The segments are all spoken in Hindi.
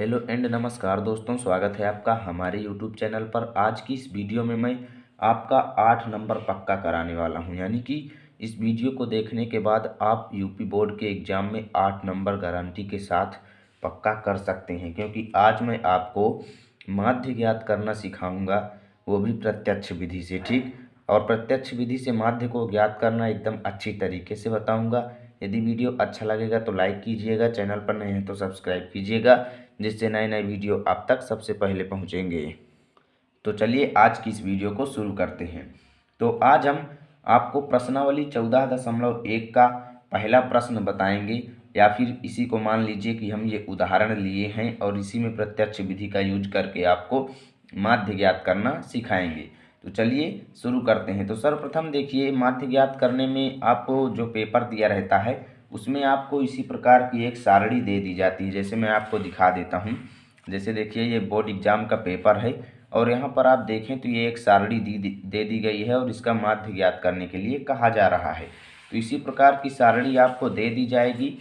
हेलो एंड नमस्कार दोस्तों, स्वागत है आपका हमारे यूट्यूब चैनल पर। आज की इस वीडियो में मैं आपका 8 नंबर पक्का कराने वाला हूं। यानी कि इस वीडियो को देखने के बाद आप यूपी बोर्ड के एग्ज़ाम में 8 नंबर गारंटी के साथ पक्का कर सकते हैं, क्योंकि आज मैं आपको माध्य ज्ञात करना सिखाऊंगा, वो भी प्रत्यक्ष विधि से। ठीक, और प्रत्यक्ष विधि से माध्य को ज्ञात करना एकदम अच्छी तरीके से बताऊंगा। यदि वीडियो अच्छा लगेगा तो लाइक कीजिएगा, चैनल पर नए हैं तो सब्सक्राइब कीजिएगा, जिससे नए नए वीडियो आप तक सबसे पहले पहुंचेंगे। तो चलिए आज की इस वीडियो को शुरू करते हैं। तो आज हम आपको प्रश्नावली 14.1 का पहला प्रश्न बताएंगे, या फिर इसी को मान लीजिए कि हम ये उदाहरण लिए हैं और इसी में प्रत्यक्ष विधि का यूज करके आपको माध्य ज्ञात करना सिखाएंगे। तो चलिए शुरू करते हैं। तो सर्वप्रथम देखिए, माध्य ज्ञात करने में आपको जो पेपर दिया रहता है उसमें आपको इसी प्रकार की एक सारणी दे दी जाती है। जैसे मैं आपको दिखा देता हूँ। जैसे देखिए, ये बोर्ड एग्जाम का पेपर है और यहाँ पर आप देखें तो ये एक सारणी दे दी गई है और इसका माध्य ज्ञात करने के लिए कहा जा रहा है। तो इसी प्रकार की सारणी आपको दे दी जाएगी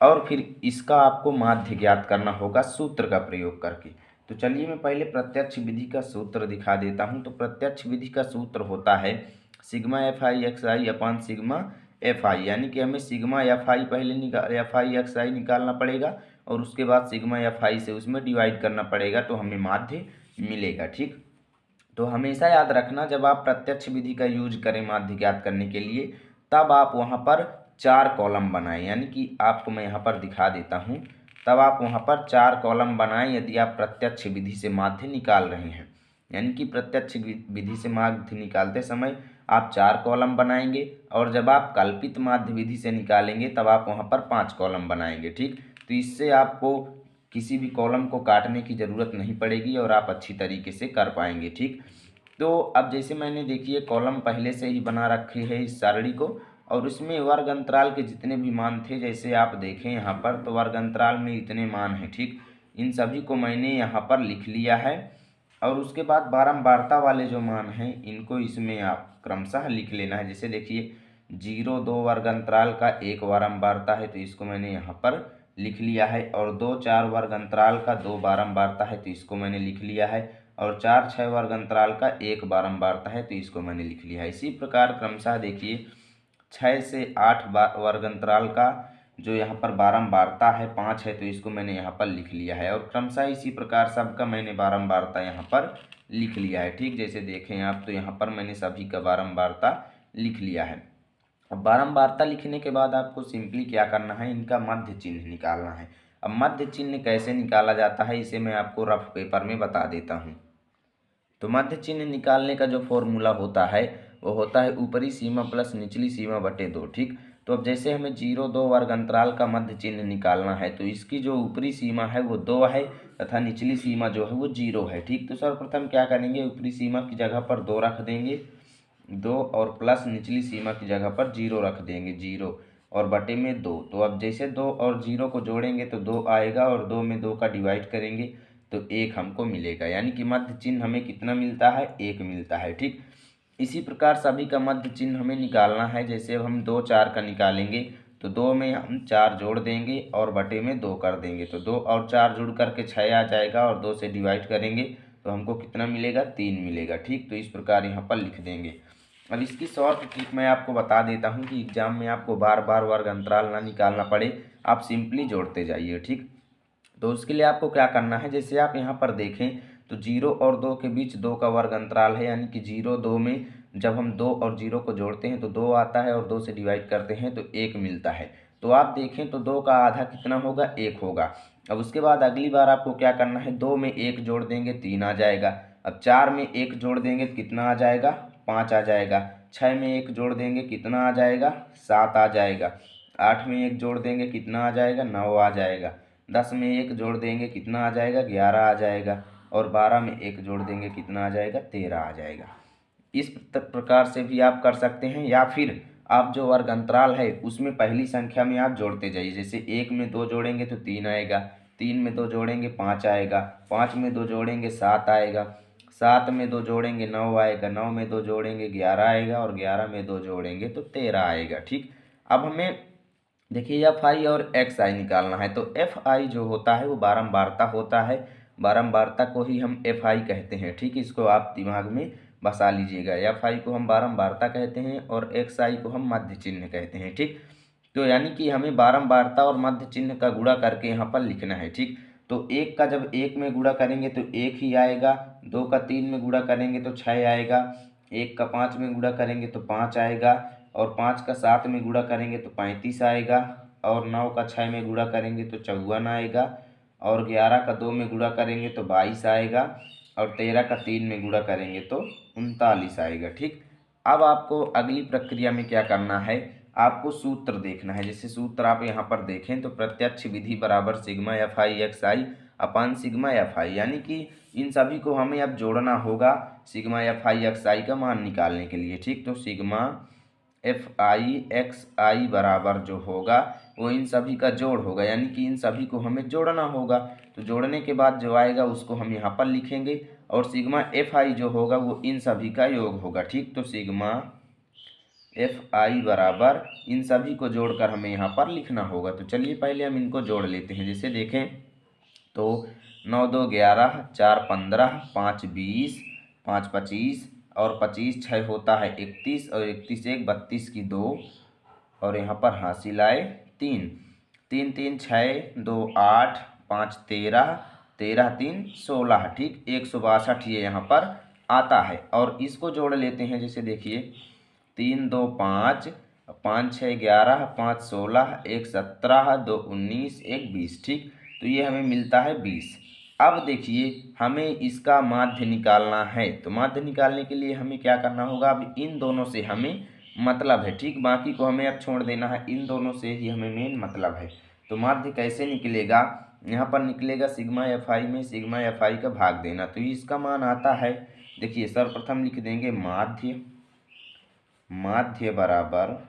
और फिर इसका आपको माध्य ज्ञात करना होगा सूत्र का प्रयोग करके। तो चलिए मैं पहले प्रत्यक्ष विधि का सूत्र दिखा देता हूँ। तो प्रत्यक्ष विधि का सूत्र होता है sigma F I x I upon sigma F I. यानी कि हमें सिग्मा एफ आई पहले एफ आई एक्स आई निकालना पड़ेगा और उसके बाद सिग्मा एफ आई से उसमें डिवाइड करना पड़ेगा, तो हमें माध्य मिलेगा। ठीक, तो हमेशा याद रखना, जब आप प्रत्यक्ष विधि का यूज करें माध्य ज्ञात करने के लिए, तब आप वहाँ पर 4 कॉलम बनाएं। यानी कि आपको मैं यहाँ पर दिखा देता हूँ, तब आप वहाँ पर 4 कॉलम बनाएं यदि आप प्रत्यक्ष विधि से माध्य निकाल रहे हैं। यानी कि प्रत्यक्ष विधि से माध्य निकालते समय आप 4 कॉलम बनाएंगे और जब आप कल्पित माध्य विधि से निकालेंगे तब आप वहाँ पर 5 कॉलम बनाएंगे। ठीक, तो इससे आपको किसी भी कॉलम को काटने की ज़रूरत नहीं पड़ेगी और आप अच्छी तरीके से कर पाएंगे। ठीक, तो अब जैसे मैंने देखिए कॉलम पहले से ही बना रखे है इस सारणी को, और उसमें वर्ग अंतराल के जितने भी मान थे, जैसे आप देखें यहाँ पर, तो वर्ग अंतराल में इतने मान हैं। ठीक, इन सभी को मैंने यहाँ पर लिख लिया है और उसके बाद बारंबारता वाले जो मान हैं इनको इसमें आप क्रमशः लिख लेना है। जैसे देखिए 0-2 वर्ग अंतराल का एक बारंबारता है, तो इसको मैंने यहाँ पर लिख लिया है, और 2-4 वर्ग अंतराल का 2 बारंबारता है, तो इसको मैंने लिख लिया है, और 4-6 वर्ग अंतराल का 1 बारंबारता है, तो इसको मैंने लिख लिया है। इसी प्रकार क्रमशः देखिए 6 से 8 वर्ग अंतराल का जो यहाँ पर बारंबारता है 5 है, तो इसको मैंने यहाँ पर लिख लिया है, और क्रमशः इसी प्रकार सबका मैंने बारंबारता यहाँ पर लिख लिया है। ठीक, जैसे देखें आप, तो यहाँ पर मैंने सभी का बारंबारता लिख लिया है। अब बारंबारता लिखने के बाद आपको सिंपली क्या करना है, इनका मध्य चिन्ह निकालना है। अब मध्य चिन्ह कैसे निकाला जाता है इसे मैं आपको रफ पेपर में बता देता हूँ। तो मध्य चिन्ह निकालने का जो फॉर्मूला होता है वो होता है ऊपरी सीमा प्लस निचली सीमा बटे 2। ठीक, तो अब जैसे हमें 0-2 वर्ग अंतराल का मध्य चिन्ह निकालना है, तो इसकी जो ऊपरी सीमा है वो 2 है तथा निचली सीमा जो है वो 0 है। ठीक, तो सर्वप्रथम क्या करेंगे, ऊपरी सीमा की जगह पर 2 रख देंगे, 2, और प्लस निचली सीमा की जगह पर 0 रख देंगे, 0 और बटे में 2। तो अब जैसे 2 और 0 को जोड़ेंगे तो 2 आएगा, और 2 में 2 का डिवाइड करेंगे तो 1 हमको मिलेगा। यानी कि मध्य चिन्ह हमें कितना मिलता है, 1 मिलता है। ठीक, इसी प्रकार सभी का मध्य चिन्ह हमें निकालना है। जैसे अब हम 2-4 का निकालेंगे तो 2 में हम 4 जोड़ देंगे और बटे में 2 कर देंगे, तो 2 और 4 जुड़ करके 6 आ जाएगा, और 2 से डिवाइड करेंगे तो हमको कितना मिलेगा, 3 मिलेगा। ठीक, तो इस प्रकार यहाँ पर लिख देंगे। अब इसकी शॉर्ट ट्रिक मैं आपको बता देता हूँ कि एग्जाम में आपको बार बार वर्ग अंतराल ना निकालना पड़े, आप सिंपली जोड़ते जाइए। ठीक, तो उसके लिए आपको क्या करना है, जैसे आप यहाँ पर देखें तो 0 और 2 के बीच 2 का वर्ग अंतराल है। यानी कि 0-2 में जब हम 2 और 0 को जोड़ते हैं तो 2 आता है, और 2 से डिवाइड करते हैं तो 1 मिलता है। तो आप देखें तो 2 का आधा कितना होगा, 1 होगा। अब उसके बाद अगली बार आपको क्या करना है, 2 में 1 जोड़ देंगे 3 आ जाएगा। अब 4 में 1 जोड़ देंगे तो कितना आ जाएगा, 5 आ जाएगा। 6 में 1 जोड़ देंगे कितना आ जाएगा, 7 आ जाएगा। 8 में 1 जोड़ देंगे कितना आ जाएगा, 9 आ जाएगा। 10 में 1 जोड़ देंगे कितना आ जाएगा, 11 आ जाएगा, और 12 में 1 जोड़ देंगे कितना आ जाएगा, 13 आ जाएगा। इस प्रकार से भी आप कर सकते हैं, या फिर आप जो वर्ग अंतराल है उसमें पहली संख्या में आप जोड़ते जाइए। जैसे 1 में 2 जोड़ेंगे तो 3 आएगा, 3 में 2 जोड़ेंगे 5 आएगा, 5 में 2 जोड़ेंगे 7 आएगा, 7 में 2 जोड़ेंगे 9 आएगा, 9 में 2 जोड़ेंगे 11 आएगा, और 11 में 2 जोड़ेंगे तो 13 आएगा। ठीक, अब हमें देखिए एफ आई और एक्स आई निकालना है, तो एफ आई जो होता है वो बारंबारता होता है, बारंबारता को ही हम एफ आई कहते हैं। ठीक, इसको आप दिमाग में बसा लीजिएगा। एफ आई को हम बारंबारता कहते हैं और एक्स आई को हम मध्य चिन्ह कहते हैं। ठीक, तो यानी कि हमें बारंबारता और मध्य चिन्ह का गुणा करके यहाँ पर लिखना है। ठीक, तो एक का जब एक में गुणा करेंगे तो एक ही आएगा, दो का तीन में गुणा करेंगे तो छः आएगा, एक का पाँच में गुणा करेंगे तो पाँच आएगा, और पाँच का सात में गुणा करेंगे तो 35 आएगा, और नौ का छः में गुणा करेंगे तो 54 आएगा, और 11 का दो में गुणा करेंगे तो 22 आएगा, और 13 का तीन में गुणा करेंगे तो 39 आएगा। ठीक, अब आपको अगली प्रक्रिया में क्या करना है, आपको सूत्र देखना है। जैसे सूत्र आप यहाँ पर देखें तो प्रत्यक्ष विधि बराबर sigma F I x I upon sigma F I, यानी कि इन सभी को हमें अब जोड़ना होगा सिग्मा एफ आई एक्स आई का मान निकालने के लिए। ठीक, तो सिग्मा एफ आई एक्स आई बराबर जो होगा वो इन सभी का जोड़ होगा, यानी कि इन सभी को हमें जोड़ना होगा। तो जोड़ने के बाद जो आएगा उसको हम यहाँ पर लिखेंगे, और सिग्मा एफ आई जो होगा वो इन सभी का योग होगा। ठीक, तो सिग्मा एफ आई बराबर इन सभी को जोड़कर हमें यहाँ पर लिखना होगा। तो चलिए पहले हम इनको जोड़ लेते हैं। जैसे देखें तो 9 2 11, 4 15, 5 20, 5 25, और 25 छः होता है 31, और 31 एक 32 की 2, और यहाँ पर हासिल आए 3, 3 3 6 2 8, 5 13, 13 3 16। ठीक, 162 ये यहाँ पर आता है, और इसको जोड़ लेते हैं। जैसे देखिए 3 2 5, 5 6 11, 5 16, 1 17, 2 19, 1 20। ठीक, तो ये हमें मिलता है 20। अब देखिए हमें इसका माध्य निकालना है, तो माध्य निकालने के लिए हमें क्या करना होगा, अब इन दोनों से हमें मतलब है। ठीक, बाकी को हमें अब छोड़ देना है, इन दोनों से ही हमें मेन मतलब है। तो माध्य कैसे निकलेगा, यहाँ पर निकलेगा सिग्मा एफ आई में सिग्मा एफ आई का भाग देना। तो इसका मान आता है, देखिए सर्वप्रथम लिख देंगे माध्य, माध्य बराबर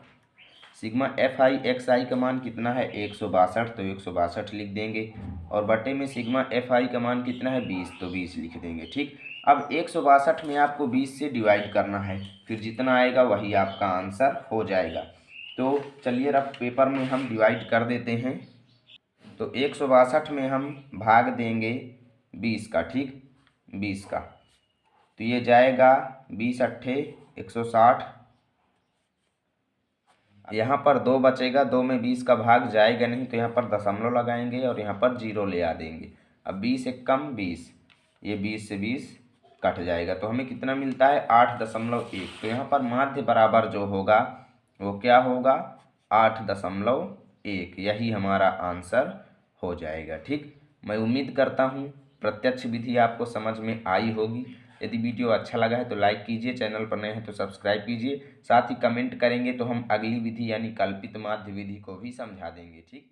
सिग्मा एफ आई एक्स आई का मान कितना है 162, तो 162 लिख देंगे, और बटे में सिग्मा एफ आई का मान कितना है 20, तो 20 लिख देंगे। ठीक, अब 162 में आपको 20 से डिवाइड करना है, फिर जितना आएगा वही आपका आंसर हो जाएगा। तो चलिए रफ पेपर में हम डिवाइड कर देते हैं। तो 162 में हम भाग देंगे 20 का। ठीक, 20 का, तो ये जाएगा 20 अट्ठे 160, यहाँ पर 2 बचेगा, 2 में 20 का भाग जाएगा नहीं, तो यहाँ पर दशमलव लगाएंगे और यहाँ पर 0 ले आ देंगे। अब 20 एक कम 20, ये 20 से 20 कट जाएगा, तो हमें कितना मिलता है 8.1। तो यहाँ पर माध्य बराबर जो होगा वो क्या होगा 8.1, यही हमारा आंसर हो जाएगा। ठीक, मैं उम्मीद करता हूँ प्रत्यक्ष विधि आपको समझ में आई होगी। यदि वीडियो अच्छा लगा है तो लाइक कीजिए, चैनल पर नए हैं तो सब्सक्राइब कीजिए, साथ ही कमेंट करेंगे तो हम अगली विधि यानी कल्पित माध्य विधि को भी समझा देंगे। ठीक।